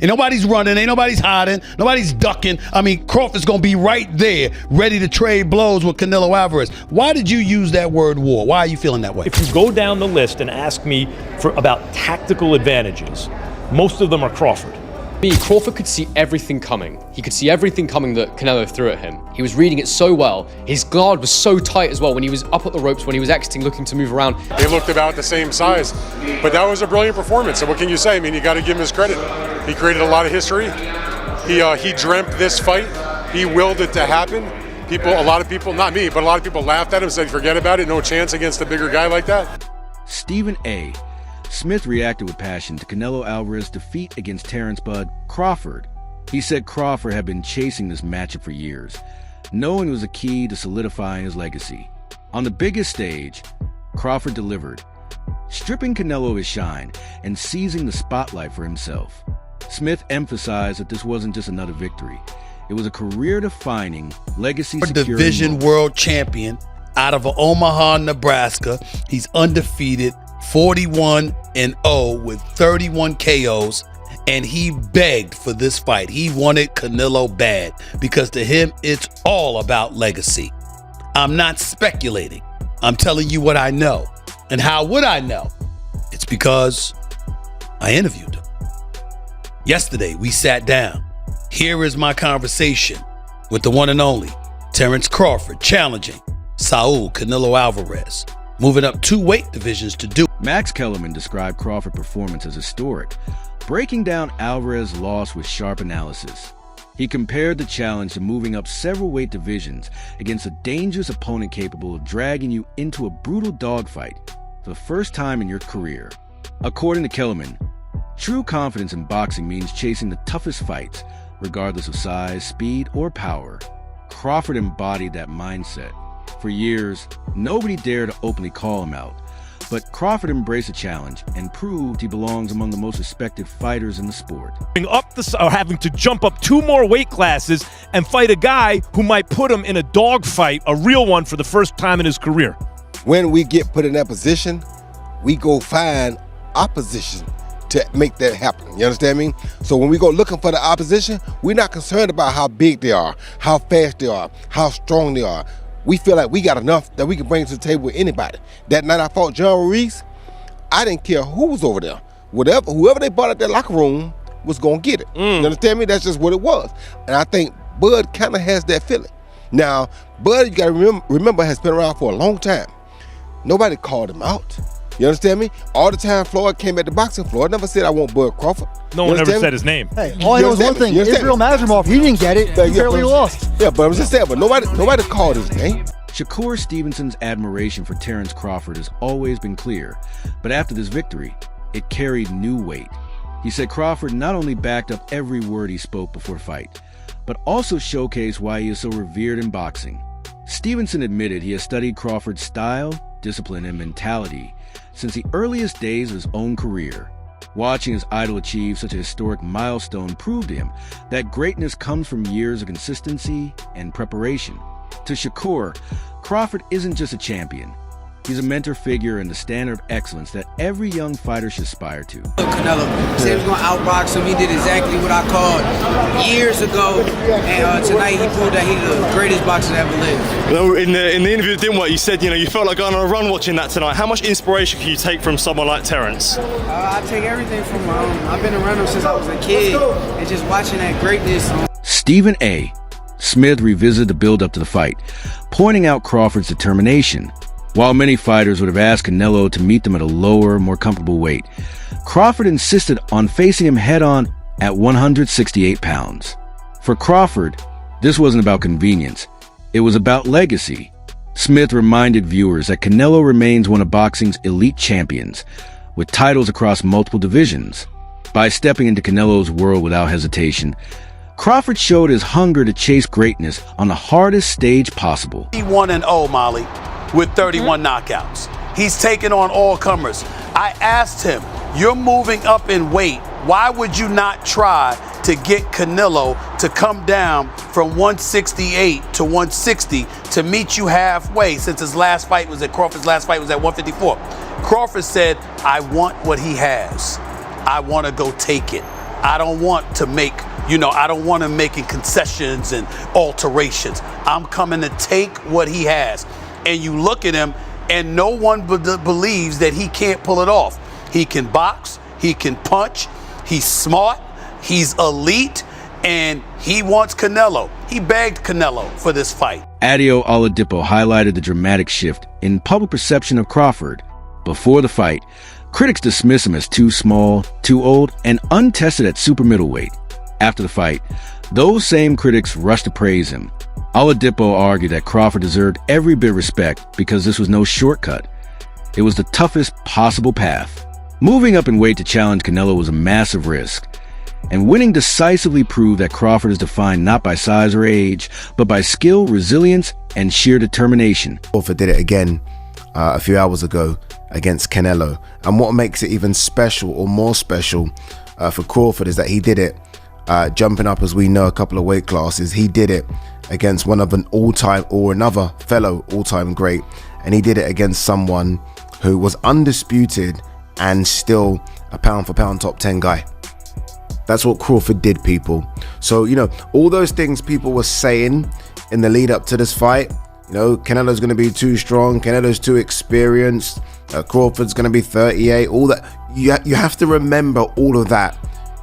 Ain't nobody's running, ain't nobody's hiding, nobody's ducking. I mean, Crawford's going to be right there, ready to trade blows with Canelo Alvarez. Why did you use that word war? Why are you feeling that way? If you go down the list and ask me about tactical advantages, most of them are Crawford. Crawford could see everything coming. He could see everything coming that Canelo threw at him. He was reading it so well. His guard was so tight as well when he was up at the ropes, when he was exiting, looking to move around. They looked about the same size, but that was a brilliant performance. And what can you say? I mean, you got to give him his credit. He created a lot of history. He dreamt this fight. He willed it to happen. A lot of people, not me, but a lot of people laughed at him, said, forget about it, no chance against a bigger guy like that. Stephen A. Smith reacted with passion to Canelo Alvarez's defeat against Terence Crawford. He said Crawford had been chasing this matchup for years, knowing it was a key to solidifying his legacy. On the biggest stage, Crawford delivered, stripping Canelo of his shine and seizing the spotlight for himself. Smith emphasized that this wasn't just another victory. It was a career-defining, legacy-securing division world champion out of Omaha, Nebraska. He's undefeated, 41-0 with 31 KOs, and he begged for this fight. He wanted Canelo bad because to him, it's all about legacy. I'm not speculating. I'm telling you what I know. And how would I know? It's because I interviewed him. Yesterday, we sat down. Here is my conversation with the one and only Terence Crawford challenging Saul Canelo Alvarez, moving up 2 weight divisions to do. Max Kellerman described Crawford's performance as historic, breaking down Alvarez's loss with sharp analysis. He compared the challenge to moving up several weight divisions against a dangerous opponent capable of dragging you into a brutal dogfight for the first time in your career. According to Kellerman, true confidence in boxing means chasing the toughest fights, regardless of size, speed, or power. Crawford embodied that mindset. For years, nobody dared to openly call him out, but Crawford embraced the challenge and proved he belongs among the most respected fighters in the sport. Having to jump up 2 more weight classes and fight a guy who might put him in a dogfight, a real one, for the first time in his career. When we get put in that position, we go find opposition to make that happen. You understand me? So when we go looking for the opposition, we're not concerned about how big they are, how fast they are, how strong they are. We feel like we got enough that we can bring to the table with anybody. That night I fought John Ruiz, I didn't care who was over there. Whoever they brought out that locker room was going to get it. You understand me? That's just what it was. And I think Bud kind of has that feeling. Now, Bud, you got to remember, has been around for a long time. Nobody called him out. You understand me? All the time Floyd came at the boxing, Floyd never said, I want Bud Crawford. No one ever said his name. Hey, all I know is one thing, Israel Mazrimov, he didn't get it, he barely lost. Yeah, but I'm just saying, but nobody called his name. Shakur Stevenson's admiration for Terence Crawford has always been clear, but after this victory, it carried new weight. He said Crawford not only backed up every word he spoke before fight, but also showcased why he is so revered in boxing. Stevenson admitted he has studied Crawford's style, discipline, and mentality since the earliest days of his own career. Watching his idol achieve such a historic milestone proved to him that greatness comes from years of consistency and preparation. To Shakur, Crawford isn't just a champion. He's a mentor figure and the standard of excellence that every young fighter should aspire to. Canelo said he was going to outbox him. He did exactly what I called years ago, and tonight he proved that he's the greatest boxer that ever lived. Well, in the interview that didn't work, you said you felt like going on a run watching that tonight. How much inspiration can you take from someone like Terence? I take everything from him. I've been around him since I was a kid, and just watching that greatness. Stephen A. Smith revisited the build-up to the fight, pointing out Crawford's determination. While many fighters would have asked Canelo to meet them at a lower, more comfortable weight, Crawford insisted on facing him head-on at 168 pounds. For Crawford, this wasn't about convenience. It was about legacy. Smith reminded viewers that Canelo remains one of boxing's elite champions, with titles across multiple divisions. By stepping into Canelo's world without hesitation, Crawford showed his hunger to chase greatness on the hardest stage possible. 1-0, Molly, with 31 knockouts. He's taken on all comers. I asked him, you're moving up in weight. Why would you not try to get Canelo to come down from 168 to 160 to meet you halfway, since Crawford's last fight was at 154? Crawford said, I want what he has. I want to go take it. I don't want to make, I don't want him making concessions and alterations. I'm coming to take what he has. And you look at him, and no one believes that he can't pull it off. He can box, he can punch, he's smart, he's elite, and he wants Canelo. He begged Canelo for this fight. Adio Oladipo highlighted the dramatic shift in public perception of Crawford. Before the fight, critics dismissed him as too small, too old, and untested at super middleweight. After the fight, those same critics rushed to praise him. Oladipo argued that Crawford deserved every bit of respect because this was no shortcut. It was the toughest possible path. Moving up in weight to challenge Canelo was a massive risk, and winning decisively proved that Crawford is defined not by size or age, but by skill, resilience, and sheer determination. Crawford did it again a few hours ago against Canelo, and what makes it even special or more special for Crawford is that he did it jumping up, as we know, a couple of weight classes. He did it against one of an all-time or another fellow all-time great, and he did it against someone who was undisputed and still a pound-for-pound top 10 guy. That's what Crawford did, people. So, all those things people were saying in the lead up to this fight, Canelo's going to be too strong, Canelo's too experienced, Crawford's going to be 38, all that. You have to remember all of that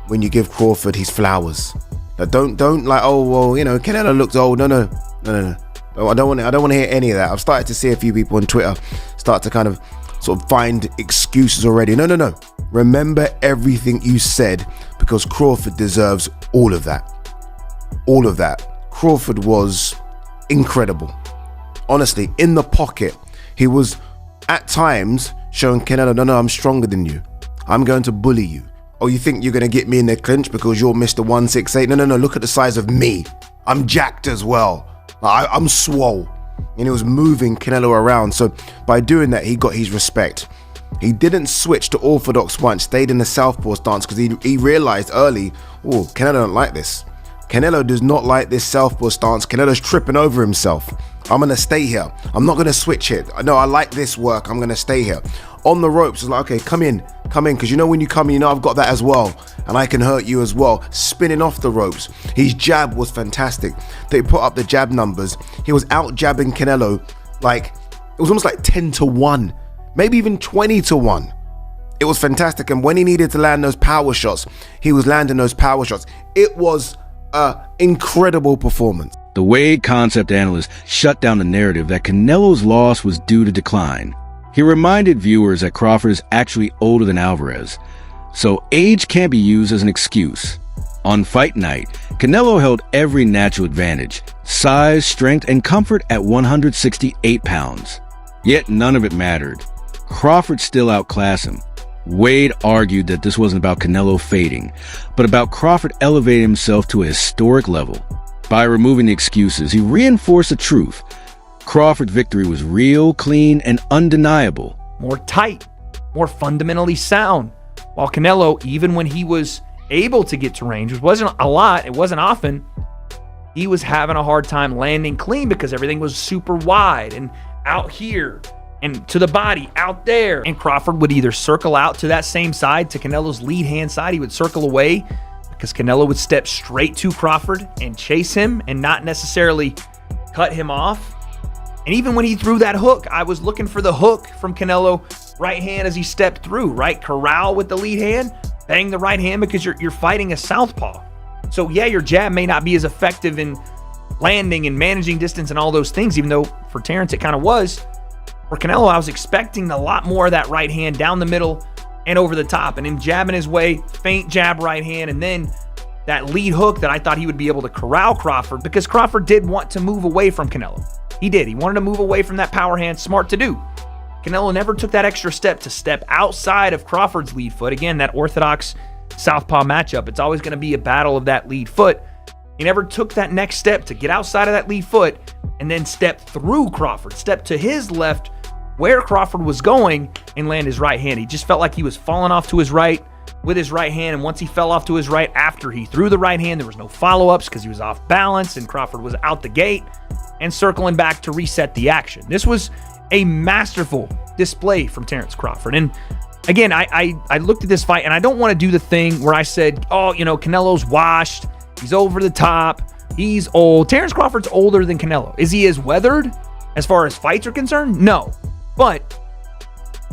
when you give Crawford his flowers. Now, don't like, oh, well, Canelo looks old. No. I don't want to hear any of that. I've started to see a few people on Twitter start to kind of sort of find excuses already. No. Remember everything you said, because Crawford deserves all of that. All of that. Crawford was incredible. Honestly, in the pocket, he was at times showing Canelo, no, I'm stronger than you. I'm going to bully you. Oh, you think you're going to get me in the clinch because you're Mr. 168? No, look at the size of me. I'm jacked as well. I'm swole. And he was moving Canelo around. So by doing that, he got his respect. He didn't switch to orthodox once, stayed in the southpaw stance because he realized early, oh, Canelo don't like this. Canelo does not like this southpaw stance. Canelo's tripping over himself. I'm going to stay here. I'm not going to switch it. No, I like this work. I'm going to stay here. On the ropes, it's like, okay, come in. Because when you come in, I've got that as well. And I can hurt you as well. Spinning off the ropes. His jab was fantastic. They put up the jab numbers. He was out jabbing Canelo like, it was almost like 10-1. Maybe even 20-1. It was fantastic. And when he needed to land those power shots, he was landing those power shots. It was an incredible performance. The Wade concept analyst shut down the narrative that Canelo's loss was due to decline. He reminded viewers that Crawford is actually older than Alvarez, so age can't be used as an excuse. On fight night, Canelo held every natural advantage: size, strength, and comfort at 168 pounds. Yet none of it mattered. Crawford still outclassed him. Wade argued that this wasn't about Canelo fading, but about Crawford elevating himself to a historic level. By removing the excuses, he reinforced the truth. Crawford's victory was real, clean, and undeniable. More tight, more fundamentally sound. While Canelo, even when he was able to get to range, which wasn't a lot, it wasn't often, he was having a hard time landing clean because everything was super wide and out here and to the body out there. And Crawford would either circle out to that same side, to Canelo's lead hand side. He would circle away because Canelo would step straight to Crawford and chase him and not necessarily cut him off. And even when he threw that hook, I was looking for the hook from Canelo, right hand as he stepped through, right? Corral with the lead hand, bang the right hand because you're fighting a southpaw. So yeah, your jab may not be as effective in landing and managing distance and all those things, even though for Terence it kind of was. For Canelo, I was expecting a lot more of that right hand down the middle and over the top, and him jabbing his way, feint jab right hand, and then that lead hook that I thought he would be able to corral Crawford, because Crawford did want to move away from Canelo. He did. He wanted to move away from that power hand. Smart to do. Canelo never took that extra step to step outside of Crawford's lead foot. Again, that orthodox southpaw matchup, it's always going to be a battle of that lead foot. He never took that next step to get outside of that lead foot and then step through Crawford, step to his left where Crawford was going and land his right hand. He just felt like he was falling off to his right with his right hand, and once he fell off to his right after he threw the right hand, there was no follow-ups because he was off balance and Crawford was out the gate and circling back to reset the action. This was a masterful display from Terence Crawford. And again, I looked at this fight, and I don't want to do the thing where I said, oh, Canelo's washed. He's over the top. He's old. Terence Crawford's older than Canelo. Is he as weathered as far as fights are concerned? No. But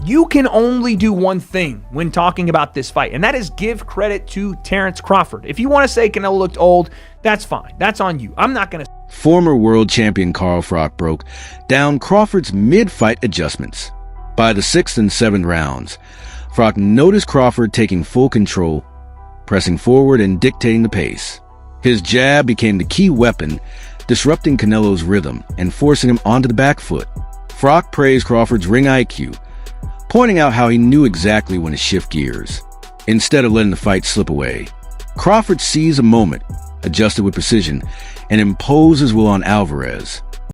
you can only do one thing when talking about this fight, and that is give credit to Terence Crawford. If you want to say Canelo looked old, that's fine. That's on you. I'm not going to. Former world champion Carl Froch broke down Crawford's mid-fight adjustments. By the 6th and 7th rounds, Froch noticed Crawford taking full control, pressing forward and dictating the pace. His jab became the key weapon, disrupting Canelo's rhythm and forcing him onto the back foot. Froch praised Crawford's ring IQ, pointing out how he knew exactly when to shift gears. Instead of letting the fight slip away, Crawford seized a moment, adjusted with precision, and imposed his will on Alvarez.